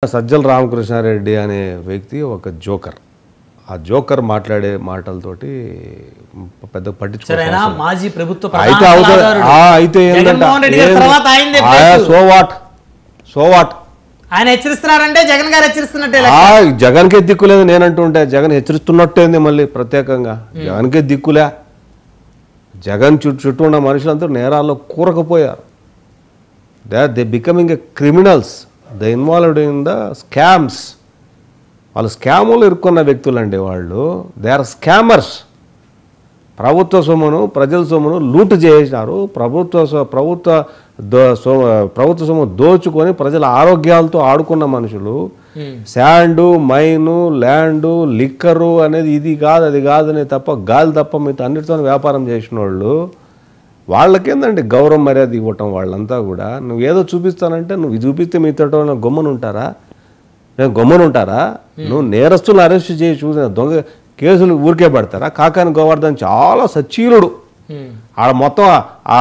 సజ్జల రామకృష్ణారెడ్డి అనే వ్యక్తి ఒక జోకర్. ఆ జోకర్ మాట్లాడే మాటలతోటి పెద్ద పట్టించుకోవాల్సిన మాజీ ప్రభుత్వ అయితే సోవాట్ ఆయన హెచ్చరిస్తున్నారంటే జగన్ గారు హెచ్చరిస్తున్నట్టే. జగన్కే దిక్కులేదు నేనంటుంటే జగన్ హెచ్చరిస్తున్నట్టేంది మళ్ళీ ప్రత్యేకంగా జగన్కే దిక్కులే. జగన్ చుట్టూ ఉన్న మనుషులంతా నేరాల్లో కూరకపోయారు. They becoming a criminals. They involved in the scams. వాళ్ళు స్కాములు ఇరుక్కున్న వ్యక్తులండి వాళ్ళు. They are scammers. ప్రభుత్వ సొమ్మును ప్రజల సొమ్మును లూటు చేసినారు. ప్రభుత్వ సొమ్ము దోచుకొని ప్రజల ఆరోగ్యాలతో ఆడుకున్న మనుషులు. శాండు, మైను, ల్యాండు, లిక్కరు అనేది ఇది కాదు అది కాదని తప్ప గాలి తప్ప మీతో అన్నిటితో వ్యాపారం చేసిన వాళ్ళు. వాళ్ళకేందండి గౌరవం మర్యాద ఇవ్వటం. వాళ్ళంతా కూడా నువ్వు ఏదో చూపిస్తానంటే నువ్వు చూపిస్తే మీతో గమ్మునుంటారా? నేను గమ్మునుంటారా? నువ్వు నేరస్తులను అరెస్ట్ చేసి చూసిన దొంగ కేసులు ఊరికే పడతారా? కాకాని గోవర్ధన్ చాలా సచ్చీలుడు. ఆడ మొత్తం ఆ